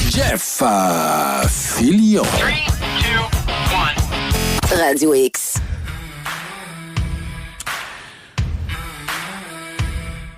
Jeff Fillion. 3, 2, 1. Radio X.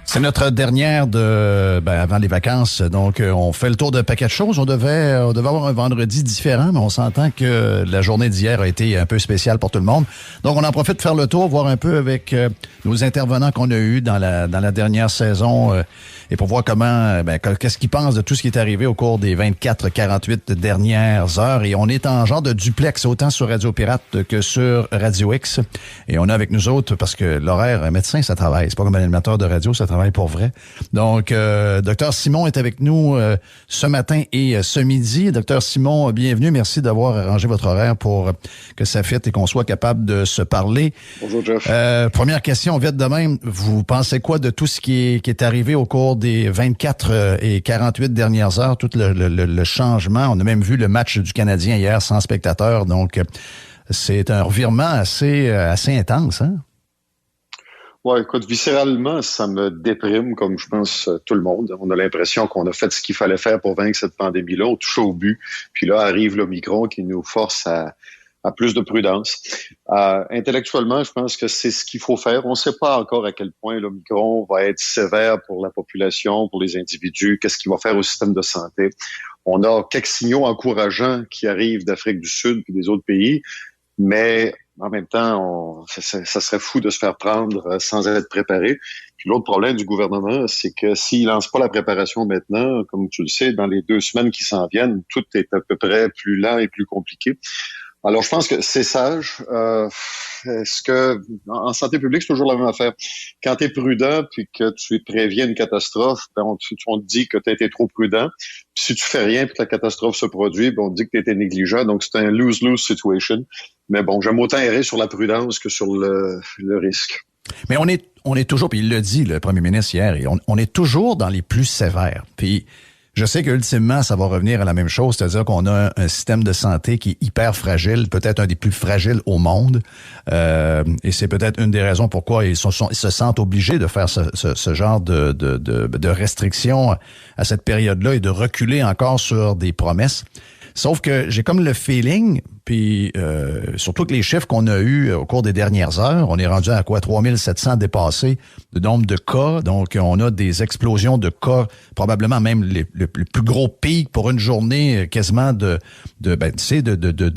C'est notre dernière avant les vacances. Donc, on fait le tour d'un paquet de choses. On devait avoir un vendredi différent, mais on s'entend que la journée d'hier a été un peu spéciale pour tout le monde. Donc, on en profite de faire le tour, voir un peu avec nos intervenants qu'on a eus dans la dernière saison et pour voir comment, qu'est-ce qu'ils pensent de tout ce qui est arrivé au cours des 24-48 dernières heures. Et on est en genre de duplex, autant sur Radio Pirate que sur Radio X. Et on a avec nous autres, parce que l'horaire, un médecin, ça travaille. C'est pas comme un animateur de radio, ça travaille pour vrai. Donc, Dr Simon est avec nous ce matin et ce midi. Dr Simon, bienvenue. Merci d'avoir arrangé votre horaire pour que ça fitte et qu'on soit capable de se parler. Bonjour, Jeff. Première question, vite de même. Vous pensez quoi de tout ce qui est arrivé au cours des 24 et 48 dernières heures, tout le changement? On a même vu le match du Canadien hier sans spectateurs. Donc, c'est un revirement assez intense, hein? Ouais, écoute, viscéralement, ça me déprime, comme je pense tout le monde. On a l'impression qu'on a fait ce qu'il fallait faire pour vaincre cette pandémie-là. On touche au but. Puis là, arrive l'Omicron qui nous force à plus de prudence. Intellectuellement, je pense que c'est ce qu'il faut faire. On ne sait pas encore à quel point l'Omicron va être sévère pour la population, pour les individus, qu'est-ce qu'il va faire au système de santé. On a quelques signaux encourageants qui arrivent d'Afrique du Sud et des autres pays, mais en même temps, ça serait fou de se faire prendre sans être préparé. Puis l'autre problème du gouvernement, c'est que s'il lance pas la préparation maintenant, comme tu le sais, dans les 2 semaines qui s'en viennent, tout est à peu près plus lent et plus compliqué. Alors, je pense que c'est sage. Est-ce que en santé publique, c'est toujours la même affaire. Quand tu es prudent puis que tu préviens une catastrophe, on te dit que tu as été trop prudent. Puis si tu fais rien puis que la catastrophe se produit, on te dit que tu étais négligent. Donc, c'est un lose-lose situation. Mais bon, j'aime autant errer sur la prudence que sur le risque. Mais on est toujours, puis il l'a dit, le premier ministre hier, et on est toujours dans les plus sévères. Puis je sais qu'ultimement, ça va revenir à la même chose, c'est-à-dire qu'on a un système de santé qui est hyper fragile, peut-être un des plus fragiles au monde. Et c'est peut-être une des raisons pourquoi ils se sentent obligés de faire ce genre de restrictions à cette période-là et de reculer encore sur des promesses. Sauf que j'ai comme le feeling, puis surtout que les chiffres qu'on a eus au cours des dernières heures, on est rendu à quoi? 3700 dépassés de nombre de cas. Donc, on a des explosions de cas, probablement même le plus gros pic pour une journée quasiment de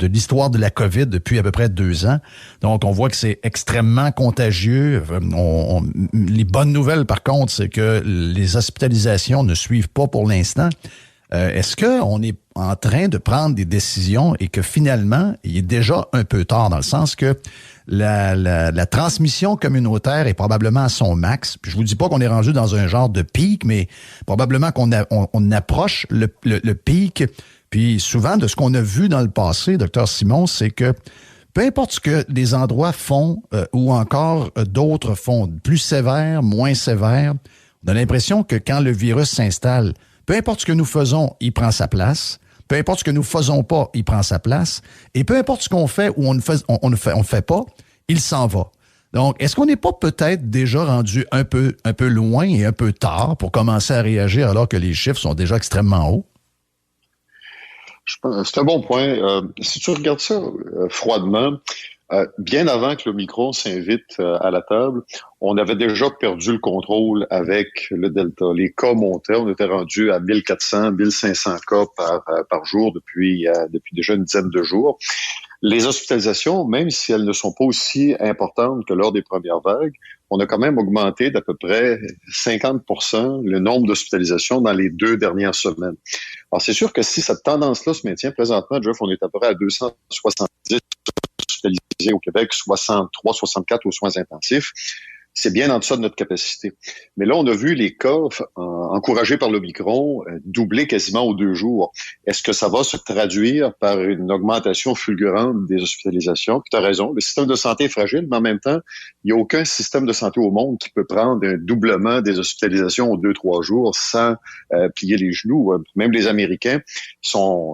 l'histoire de la COVID depuis à peu près 2 ans. Donc, on voit que c'est extrêmement contagieux. Les bonnes nouvelles, par contre, c'est que les hospitalisations ne suivent pas pour l'instant. Est-ce qu'on est en train de prendre des décisions et que finalement, il est déjà un peu tard dans le sens que la transmission communautaire est probablement à son max? Puis je vous dis pas qu'on est rendu dans un genre de pic, mais probablement qu'on approche le pic. Puis souvent, de ce qu'on a vu dans le passé, Dr Simon, c'est que peu importe ce que des endroits font ou encore d'autres font, plus sévères, moins sévères, on a l'impression que quand le virus s'installe, peu importe ce que nous faisons, il prend sa place. Peu importe ce que nous faisons pas, il prend sa place. Et peu importe ce qu'on fait ou on ne fait pas, il s'en va. Donc, est-ce qu'on n'est pas peut-être déjà rendu un peu loin et un peu tard pour commencer à réagir alors que les chiffres sont déjà extrêmement hauts? C'est un bon point. Si tu regardes ça froidement, bien avant que l'Omicron s'invite à la table, on avait déjà perdu le contrôle avec le Delta. Les cas montaient, on était rendu à 1400, 1500 cas par jour depuis déjà une dizaine de jours. Les hospitalisations, même si elles ne sont pas aussi importantes que lors des premières vagues, on a quand même augmenté d'à peu près 50% le nombre d'hospitalisations dans les 2 dernières semaines. Alors, c'est sûr que si cette tendance-là se maintient présentement, Jeff, on est à peu près à 270 hospitalisés au Québec, 63, 64 aux soins intensifs. C'est bien en deçà de notre capacité. Mais là, on a vu les cas encouragés par l'Omicron doubler quasiment aux 2 jours. Est-ce que ça va se traduire par une augmentation fulgurante des hospitalisations? Tu as raison, le système de santé est fragile, mais en même temps, il n'y a aucun système de santé au monde qui peut prendre un doublement des hospitalisations aux 2-3 jours sans plier les genoux. Même les Américains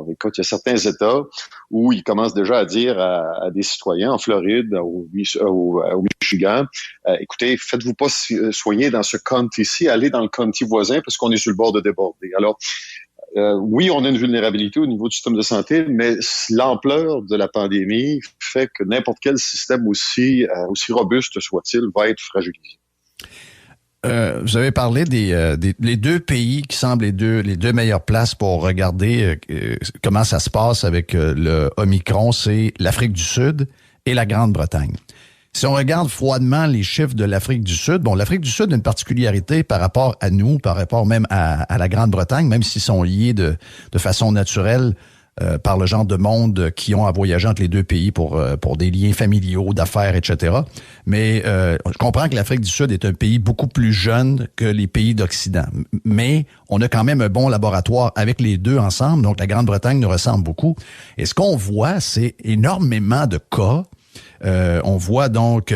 écoute, il y a certains États où ils commencent déjà à dire à des citoyens en Floride, au Michigan, écoutez, faites-vous pas soigner dans ce county-ci, allez dans le county voisin parce qu'on est sur le bord de déborder. Alors, oui, on a une vulnérabilité au niveau du système de santé, mais l'ampleur de la pandémie fait que n'importe quel système aussi robuste soit-il va être fragilisé. Vous avez parlé les deux pays qui semblent les deux meilleures places pour regarder comment ça se passe avec le Omicron, c'est l'Afrique du Sud et la Grande-Bretagne. Si on regarde froidement les chiffres de l'Afrique du Sud, bon, l'Afrique du Sud a une particularité par rapport à nous, par rapport même à la Grande-Bretagne, même s'ils sont liés de façon naturelle par le genre de monde qui ont à voyager entre les deux pays pour des liens familiaux, d'affaires, etc. Mais je comprends que l'Afrique du Sud est un pays beaucoup plus jeune que les pays d'Occident. Mais on a quand même un bon laboratoire avec les deux ensemble, donc la Grande-Bretagne nous ressemble beaucoup. Et ce qu'on voit, c'est énormément de cas. On voit donc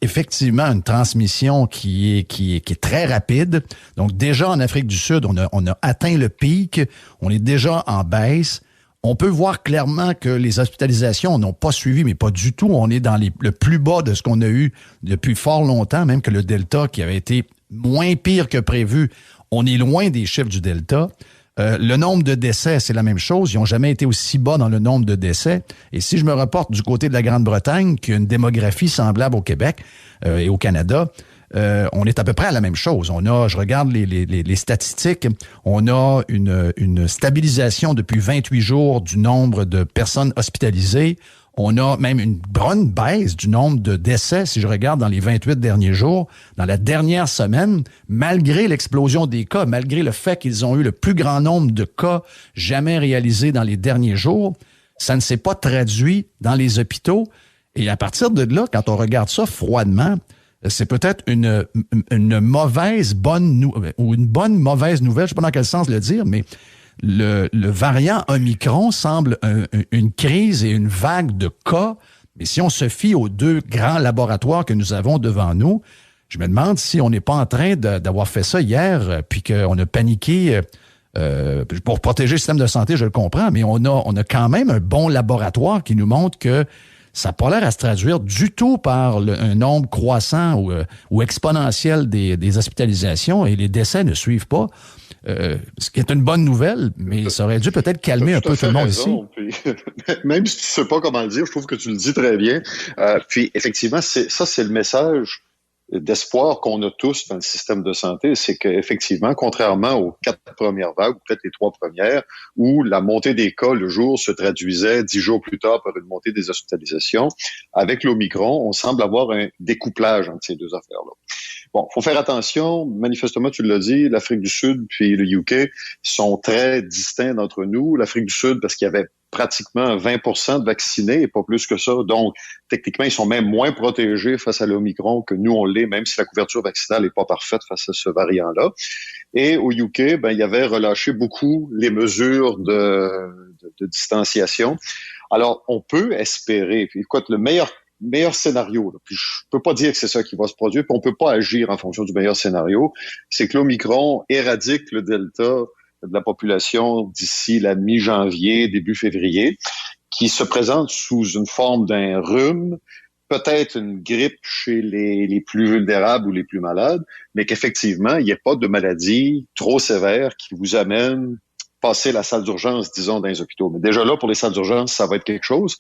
effectivement une transmission qui est très rapide. Donc déjà en Afrique du Sud, on a atteint le pic, on est déjà en baisse. On peut voir clairement que les hospitalisations n'ont pas suivi, mais pas du tout. On est dans le plus bas de ce qu'on a eu depuis fort longtemps, même que le Delta, qui avait été moins pire que prévu, on est loin des chiffres du Delta. Le nombre de décès, c'est la même chose. Ils n'ont jamais été aussi bas dans le nombre de décès. Et si je me reporte du côté de la Grande-Bretagne, qui a une démographie semblable au Québec et au Canada, on est à peu près à la même chose. Je regarde les statistiques, on a une stabilisation depuis 28 jours du nombre de personnes hospitalisées. On a même une bonne baisse du nombre de décès, si je regarde dans les 28 derniers jours, dans la dernière semaine, malgré l'explosion des cas, malgré le fait qu'ils ont eu le plus grand nombre de cas jamais réalisés dans les derniers jours, ça ne s'est pas traduit dans les hôpitaux. Et à partir de là, quand on regarde ça froidement, c'est peut-être une mauvaise bonne ou une bonne mauvaise nouvelle, je ne sais pas dans quel sens le dire, mais le variant Omicron semble une crise et une vague de cas. Mais si on se fie aux deux grands laboratoires que nous avons devant nous, je me demande si on n'est pas en train d'avoir fait ça hier, puis qu'on a paniqué pour protéger le système de santé, je le comprends, mais on a quand même un bon laboratoire qui nous montre que ça n'a pas l'air à se traduire du tout par un nombre croissant ou exponentiel des hospitalisations, et les décès ne suivent pas. Ce qui est une bonne nouvelle, mais ça aurait dû peut-être calmer un peu tout le monde ici. Puis, même si tu sais pas comment le dire, je trouve que tu le dis très bien. Puis effectivement, c'est le message d'espoir qu'on a tous dans le système de santé, c'est qu'effectivement, contrairement aux 4 premières vagues, ou peut-être les 3 premières, où la montée des cas le jour se traduisait 10 jours plus tard par une montée des hospitalisations, avec l'Omicron, on semble avoir un découplage entre ces deux affaires-là. Bon, faut faire attention. Manifestement, tu l'as dit, l'Afrique du Sud puis le UK sont très distincts d'entre nous. L'Afrique du Sud, parce qu'il y avait pratiquement 20% de vaccinés et pas plus que ça. Donc, techniquement, ils sont même moins protégés face à l'Omicron que nous, on l'est, même si la couverture vaccinale n'est pas parfaite face à ce variant-là. Et au UK, il y avait relâché beaucoup les mesures de distanciation. Alors, on peut espérer, puis écoute, le meilleur scénario, là, puis je peux pas dire que c'est ça qui va se produire, puis on peut pas agir en fonction du meilleur scénario, c'est que l'Omicron éradique le Delta de la population d'ici la mi-janvier, début février, qui se présente sous une forme d'un rhume, peut-être une grippe chez les plus vulnérables ou les plus malades, mais qu'effectivement, il n'y ait pas de maladie trop sévère qui vous amène passer la salle d'urgence, disons, dans les hôpitaux. Mais déjà là, pour les salles d'urgence, ça va être quelque chose.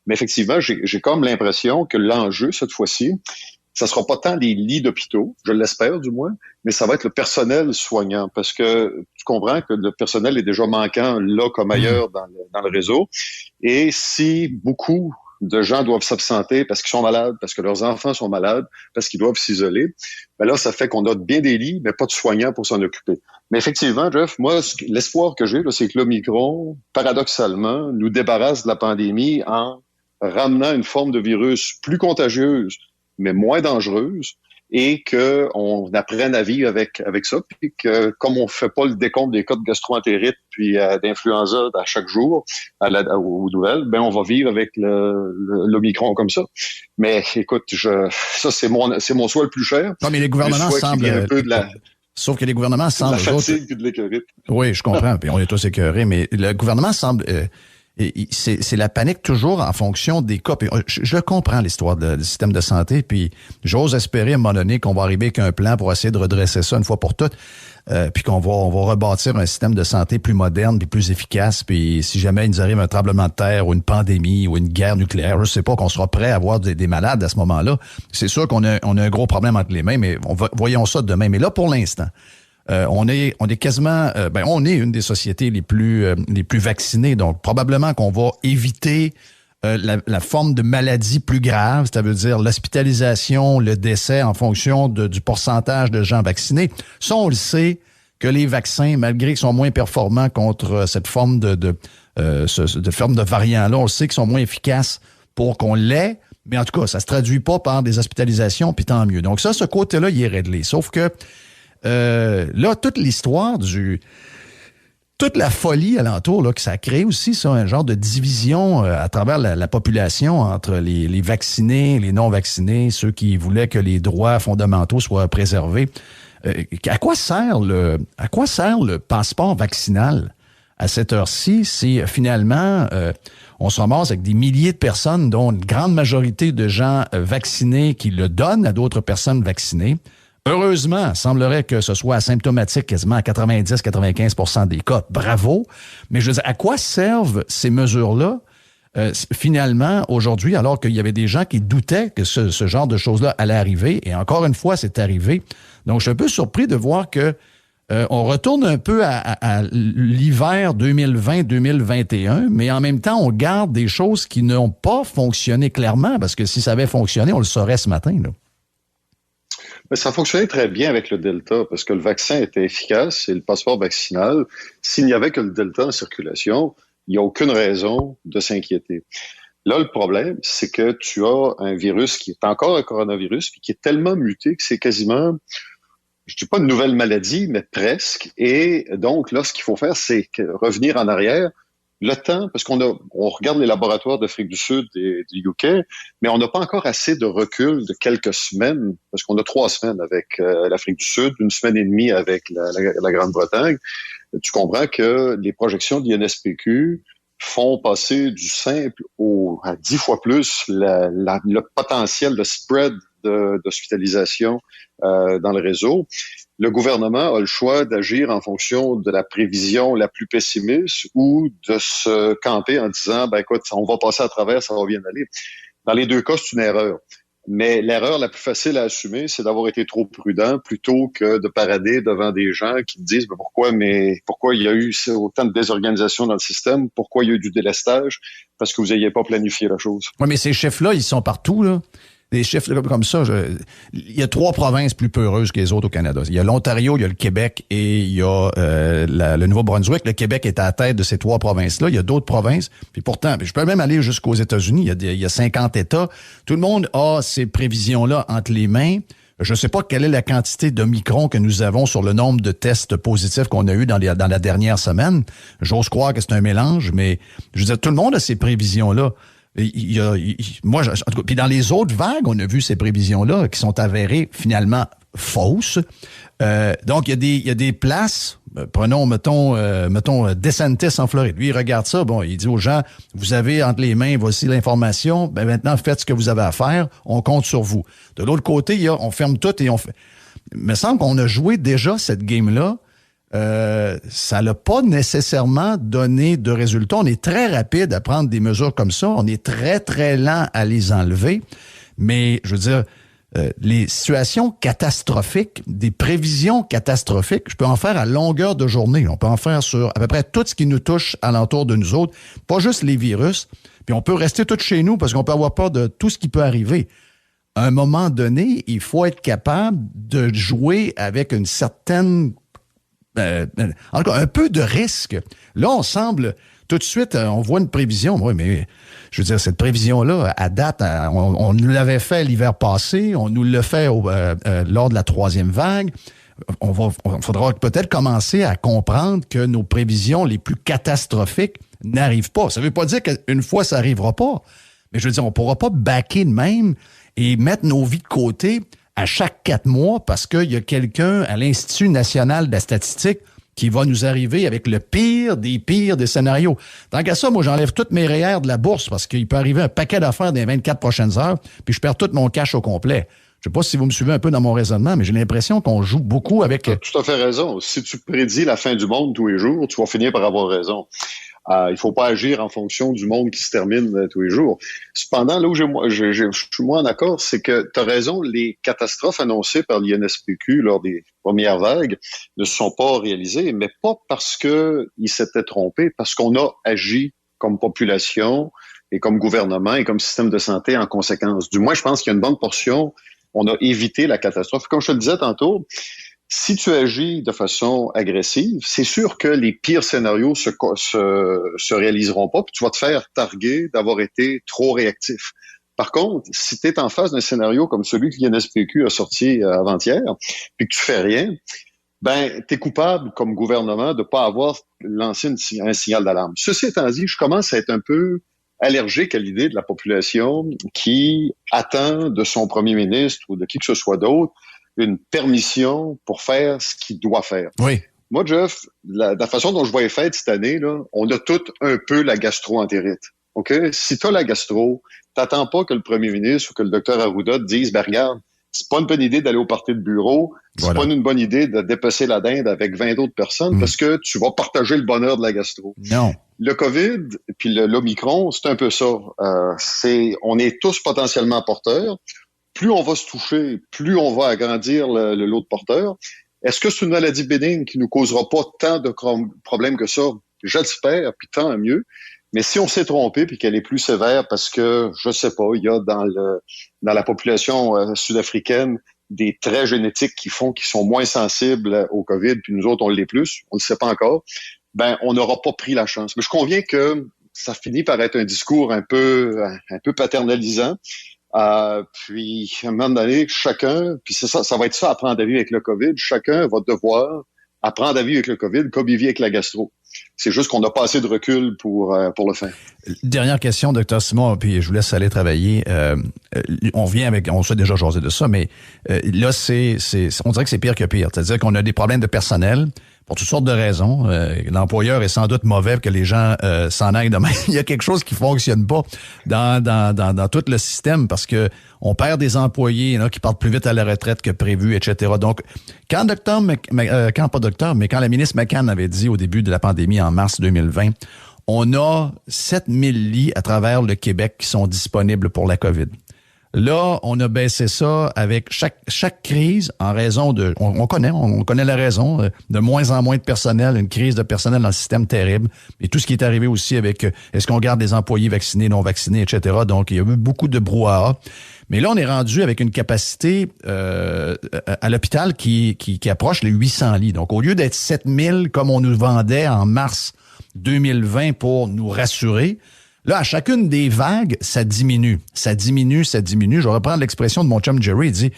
Mais effectivement, j'ai comme l'impression que l'enjeu, cette fois-ci, ça sera pas tant les lits d'hôpitaux, je l'espère du moins, mais ça va être le personnel soignant, parce que tu comprends que le personnel est déjà manquant là comme ailleurs dans le réseau. Et si beaucoup de gens doivent s'absenter parce qu'ils sont malades, parce que leurs enfants sont malades, parce qu'ils doivent s'isoler, ben là, ça fait qu'on a bien des lits, mais pas de soignants pour s'en occuper. Mais effectivement, Jeff, moi, l'espoir que j'ai, là, c'est que l'Omicron, paradoxalement, nous débarrasse de la pandémie en ramenant une forme de virus plus contagieuse, mais moins dangereuse, et qu'on apprenne à vivre avec ça, puis que comme on fait pas le décompte des cas de gastroentérite puis d'influenza à chaque jour aux nouvelles, ben on va vivre avec l'Omicron comme ça. Mais écoute, ça c'est mon souhait le plus cher. Non, mais les gouvernements semblent sauf que les gouvernements semblent la fatigue et de l'écœurite. Oui, je comprends, puis on est tous écœurés, mais le gouvernement semble c'est la panique toujours en fonction des cas. Puis je comprends l'histoire du système de santé, puis j'ose espérer à un moment donné qu'on va arriver avec un plan pour essayer de redresser ça une fois pour toutes. puis on va rebâtir un système de santé plus moderne, puis plus efficace, puis si jamais il nous arrive un tremblement de terre ou une pandémie ou une guerre nucléaire, je sais pas qu'on sera prêt à avoir des malades à ce moment-là. C'est sûr qu'on a un gros problème entre les mains, mais voyons ça demain. Mais là, pour l'instant, on est quasiment, on est une des sociétés les plus vaccinées, donc probablement qu'on va éviter la forme de maladie plus grave, c'est-à-dire l'hospitalisation, le décès en fonction du pourcentage de gens vaccinés. Ça, on le sait que les vaccins, malgré qu'ils sont moins performants contre cette forme de forme de variant-là, on le sait qu'ils sont moins efficaces pour qu'on l'ait, mais en tout cas, ça se traduit pas par des hospitalisations, puis tant mieux. Donc ça, ce côté-là, il est réglé. Sauf que là, toute l'histoire toute la folie alentour, là, que ça a créé aussi, ça, un genre de division à travers la population entre les vaccinés, les non-vaccinés, ceux qui voulaient que les droits fondamentaux soient préservés. À quoi sert le passeport vaccinal à cette heure-ci si finalement on se ramasse avec des milliers de personnes, dont une grande majorité de gens vaccinés qui le donnent à d'autres personnes vaccinées? Heureusement, il semblerait que ce soit asymptomatique quasiment à 90-95% des cas. Bravo. Mais je veux dire, à quoi servent ces mesures-là finalement aujourd'hui, alors qu'il y avait des gens qui doutaient que ce genre de choses-là allait arriver? Et encore une fois, c'est arrivé. Donc, je suis un peu surpris de voir que on retourne un peu à l'hiver 2020-2021, mais en même temps, on garde des choses qui n'ont pas fonctionné clairement, parce que si ça avait fonctionné, on le saurait ce matin, là. Mais ça fonctionnait très bien avec le Delta parce que le vaccin était efficace et le passeport vaccinal. S'il n'y avait que le Delta en circulation, il n'y a aucune raison de s'inquiéter. Là, le problème, c'est que tu as un virus qui est encore un coronavirus puis qui est tellement muté que c'est quasiment, je dis pas une nouvelle maladie, mais presque. Et donc, là, ce qu'il faut faire, c'est revenir en arrière. Le temps, parce on regarde les laboratoires d'Afrique du Sud et du UK, mais on n'a pas encore assez de recul de quelques semaines, parce qu'on a 3 semaines avec l'Afrique du Sud, 1 semaine et demie avec la Grande-Bretagne. Tu comprends que les projections de l'INSPQ font passer du simple à 10 fois plus le potentiel de spread d'hospitalisation dans le réseau. Le gouvernement a le choix d'agir en fonction de la prévision la plus pessimiste ou de se camper en disant, écoute, on va passer à travers, ça va bien aller. Dans les deux cas, c'est une erreur. Mais l'erreur la plus facile à assumer, c'est d'avoir été trop prudent plutôt que de parader devant des gens qui me disent pourquoi il y a eu autant de désorganisation dans le système, pourquoi il y a eu du délestage, parce que vous n'ayez pas planifié la chose. Oui, mais ces chiffres-là, ils sont partout, là. Des chiffres comme ça, il y a 3 provinces plus peureuses que les autres au Canada. Il y a l'Ontario, il y a le Québec et il y a le Nouveau-Brunswick. Le Québec est à la tête de ces 3 provinces-là. Il y a d'autres provinces. Puis pourtant, je peux même aller jusqu'aux États-Unis. Il y a 50 États. Tout le monde a ces prévisions-là entre les mains. Je ne sais pas quelle est la quantité d'Omicron que nous avons sur le nombre de tests positifs qu'on a eu dans la dernière semaine. J'ose croire que c'est un mélange, mais je veux dire, tout le monde a ces prévisions-là. Puis dans les autres vagues, on a vu ces prévisions-là qui sont avérées finalement fausses. Donc, il y a des places. Mettons DeSantis en Floride. Lui, il regarde ça. Bon, il dit aux gens, vous avez entre les mains, voici l'information. Maintenant, faites ce que vous avez à faire. On compte sur vous. De l'autre côté, on ferme tout et on fait. Il me semble qu'on a joué déjà cette game-là. Ça n'a pas nécessairement donné de résultats. On est très rapide à prendre des mesures comme ça. On est très, très lent à les enlever. Mais, je veux dire, les situations catastrophiques, des prévisions catastrophiques, je peux en faire à longueur de journée. On peut en faire sur à peu près tout ce qui nous touche alentour de nous autres, pas juste les virus. Puis on peut rester tout chez nous parce qu'on peut avoir peur de tout ce qui peut arriver. À un moment donné, il faut être capable de jouer avec une certaine... en tout cas, un peu de risque. Là, on semble, tout de suite, on voit une prévision. Oui, mais je veux dire, cette prévision-là, à date, on nous l'avait fait l'hiver passé, on nous l'a fait lors de la 3e vague. On faudra peut-être commencer à comprendre que nos prévisions les plus catastrophiques n'arrivent pas. Ça ne veut pas dire qu'une fois, ça n'arrivera pas. Mais je veux dire, on ne pourra pas backer de même et mettre nos vies de côté à chaque 4 mois parce qu'il y a quelqu'un à l'Institut national de la statistique qui va nous arriver avec le pire des scénarios. Tant qu'à ça, moi, j'enlève toutes mes REER de la bourse parce qu'il peut arriver un paquet d'affaires dans les 24 prochaines heures, puis je perds tout mon cash au complet. Je sais pas si vous me suivez un peu dans mon raisonnement, mais j'ai l'impression qu'on joue beaucoup avec... Tu as tout à fait raison. Si tu prédis la fin du monde tous les jours, tu vas finir par avoir raison. Il faut pas agir en fonction du monde qui se termine tous les jours. Cependant, là où je suis moins en accord, c'est que tu as raison, les catastrophes annoncées par l'INSPQ lors des premières vagues ne se sont pas réalisées, mais pas parce qu'ils s'étaient trompés, parce qu'on a agi comme population et comme gouvernement et comme système de santé en conséquence. Du moins, je pense qu'il y a une bonne portion, on a évité la catastrophe. Comme je te le disais tantôt, si tu agis de façon agressive, c'est sûr que les pires scénarios se réaliseront pas, puis tu vas te faire targuer d'avoir été trop réactif. Par contre, si tu es en face d'un scénario comme celui que l'INSPQ a sorti avant-hier, puis que tu fais rien, ben tu es coupable comme gouvernement de pas avoir lancé un signal d'alarme. Ceci étant dit, je commence à être un peu allergique à l'idée de la population qui attend de son premier ministre ou de qui que ce soit d'autre une permission pour faire ce qu'il doit faire. Oui. Moi, Jeff, la façon dont je vois les fêtes cette année, là, on a tout un peu la gastro-entérite. OK? Si tu as la gastro, t'attends pas que le premier ministre ou que le docteur Arruda te dise, ben regarde, c'est pas une bonne idée d'aller au party de bureau, c'est pas une bonne idée de dépecer la dinde avec 20 autres personnes parce que tu vas partager le bonheur de la gastro. Non. Le COVID puis l'Omicron, c'est un peu ça. On est tous potentiellement porteurs. Plus on va se toucher, plus on va agrandir le lot de porteurs. Est-ce que c'est une maladie bénigne qui nous causera pas tant de problèmes que ça? J'espère, puis tant mieux. Mais si on s'est trompé puis qu'elle est plus sévère parce que, je sais pas, il y a dans la population sud-africaine des traits génétiques qui font qu'ils sont moins sensibles au COVID, puis nous autres, on l'est plus, on ne le sait pas encore, ben on n'aura pas pris la chance. Mais je conviens que ça finit par être un discours un peu paternalisant. Puis, à un moment donné, chacun, puis c'est ça va être ça, apprendre à vivre avec le COVID. Chacun va devoir apprendre à vivre avec le COVID comme il vit avec la gastro. C'est juste qu'on n'a pas assez de recul pour le faire. Dernière question, Dr Simon, puis je vous laisse aller travailler. On s'est déjà jasé de ça, mais là, on dirait que c'est pire que pire. C'est-à-dire qu'on a des problèmes de personnel pour toutes sortes de raisons. L'employeur est sans doute mauvais que les gens s'en aillent demain. Il y a quelque chose qui fonctionne pas dans tout le système parce que on perd des employés, il y en a qui partent plus vite à la retraite que prévu, etc. Donc, quand la ministre McCann avait dit au début de la pandémie en mars 2020, on a 7000 lits à travers le Québec qui sont disponibles pour la COVID. Là, on a baissé ça avec chaque crise en raison de... On connaît la raison. De moins en moins de personnel, une crise de personnel dans le système terrible. Et tout ce qui est arrivé aussi avec est-ce qu'on garde des employés vaccinés, non vaccinés, etc. Donc, il y a eu beaucoup de brouhaha. Mais là, on est rendu avec une capacité à l'hôpital qui approche les 800 lits. Donc, au lieu d'être 7000 comme on nous vendait en mars 2020 pour nous rassurer, là, à chacune des vagues, ça diminue. Ça diminue. Je vais reprendre l'expression de mon chum Jerry. Il dit,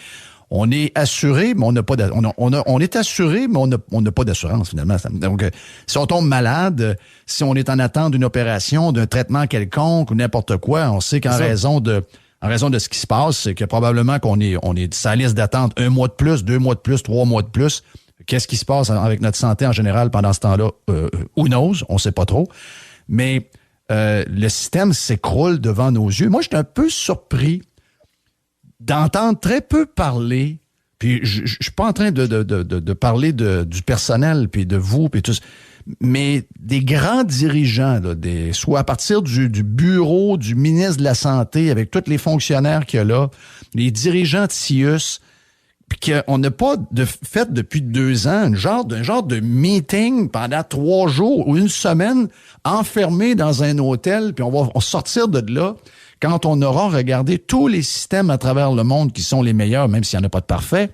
on est assuré, mais on n'a pas on est assuré, mais on n'a pas d'assurance, finalement. Donc, si on tombe malade, si on est en attente d'une opération, d'un traitement quelconque ou n'importe quoi, on sait qu'en raison de ce qui se passe, c'est que probablement qu'on est sa liste d'attente 1 mois de plus, 2 mois de plus, 3 mois de plus. Qu'est-ce qui se passe avec notre santé en général pendant ce temps-là? Who knows? On sait pas trop. Mais le système s'écroule devant nos yeux. Moi, j'étais un peu surpris d'entendre très peu parler, puis je suis pas en train de parler du personnel, puis de vous, puis tout ça, mais des grands dirigeants, là, soit à partir du bureau du ministre de la Santé, avec tous les fonctionnaires qu'il y a là, les dirigeants de CIUS, puis qu'on n'a pas fait depuis 2 ans un genre de meeting pendant 3 jours ou 1 semaine enfermé dans un hôtel, puis on va sortir de là quand on aura regardé tous les systèmes à travers le monde qui sont les meilleurs, même s'il n'y en a pas de parfait.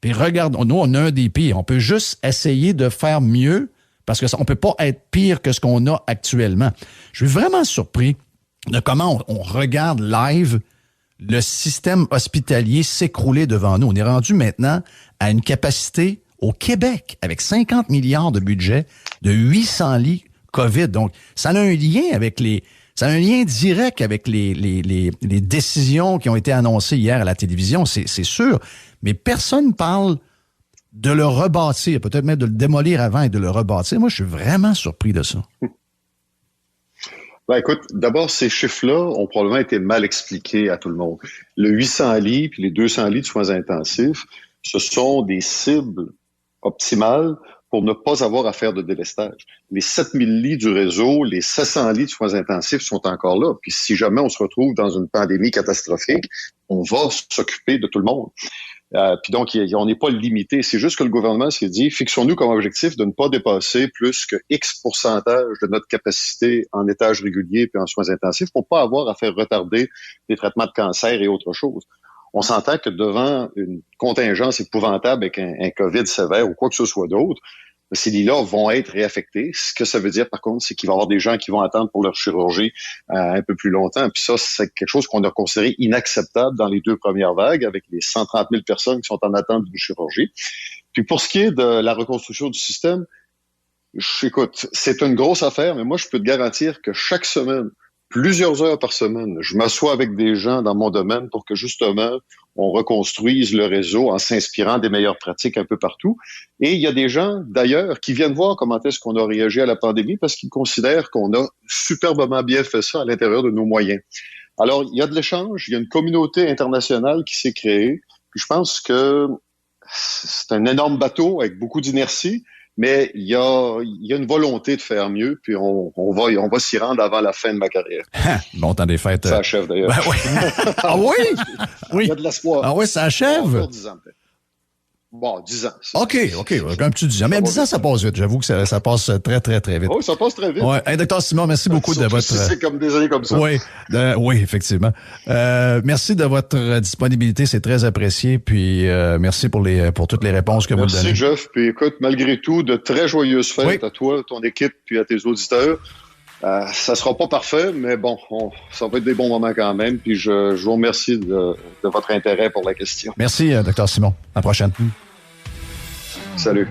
Puis regarde, nous, on a un des pires. On peut juste essayer de faire mieux parce que on peut pas être pire que ce qu'on a actuellement. Je suis vraiment surpris de comment on regarde live le système hospitalier s'écrouler devant nous. On est rendu maintenant à une capacité au Québec, avec 50 milliards de budget, de 800 lits COVID. Donc, ça a un lien direct avec les décisions qui ont été annoncées hier à la télévision, c'est sûr. Mais personne ne parle de le rebâtir, peut-être même de le démolir avant et de le rebâtir. Moi, je suis vraiment surpris de ça. Ben, écoute, d'abord, ces chiffres-là ont probablement été mal expliqués à tout le monde. Le 800 lits puis les 200 lits de soins intensifs, ce sont des cibles optimales pour ne pas avoir à faire de délestage. Les 7000 lits du réseau, les 700 lits de soins intensifs sont encore là. Puis si jamais on se retrouve dans une pandémie catastrophique, on va s'occuper de tout le monde. Puis donc, on n'est pas limité. C'est juste que le gouvernement s'est dit, fixons-nous comme objectif de ne pas dépasser plus que X pourcentage de notre capacité en étage régulier puis en soins intensifs pour pas avoir à faire retarder les traitements de cancer et autres choses. On s'entend que devant une contingence épouvantable avec un COVID sévère ou quoi que ce soit d'autre, ces lits-là vont être réaffectés. Ce que ça veut dire, par contre, c'est qu'il va y avoir des gens qui vont attendre pour leur chirurgie un peu plus longtemps. Puis ça, c'est quelque chose qu'on a considéré inacceptable dans les 2 premières vagues, avec les 130 000 personnes qui sont en attente d'une chirurgie. Puis pour ce qui est de la reconstruction du système, écoute, c'est une grosse affaire, mais moi, je peux te garantir que chaque semaine, plusieurs heures par semaine, je m'assois avec des gens dans mon domaine pour que justement on reconstruise le réseau en s'inspirant des meilleures pratiques un peu partout. Et il y a des gens, d'ailleurs, qui viennent voir comment est-ce qu'on a réagi à la pandémie parce qu'ils considèrent qu'on a superbement bien fait ça à l'intérieur de nos moyens. Alors, il y a de l'échange, il y a une communauté internationale qui s'est créée. Puis je pense que c'est un énorme bateau avec beaucoup d'inertie, mais il y a une volonté de faire mieux, puis on va s'y rendre avant la fin de ma carrière. Bon temps des fêtes. Ça achève d'ailleurs. Ben oui. Ah oui? Oui. Il y a de l'espoir. Ah oui, ça achève? Encore 10 ans peut-être. Bon, 10 ans. OK. Un petit 10 ans. Mais 10 ans, ça passe vite. J'avoue que ça passe très, très, très vite. Oui, ça passe très vite. Ouais. Hey, Dr. Simon, merci beaucoup de votre... C'est comme des années comme ça. Oui, oui, effectivement. Merci de votre disponibilité. C'est très apprécié. Puis, merci pour toutes les réponses que vous donnez. Merci, Jeff. Puis, écoute, malgré tout, de très joyeuses fêtes à toi, ton équipe, puis à tes auditeurs. Ça sera pas parfait, mais bon, ça va être des bons moments quand même. Puis je vous remercie de votre intérêt pour la question. Merci, Dr. Simon. À la prochaine. Salut.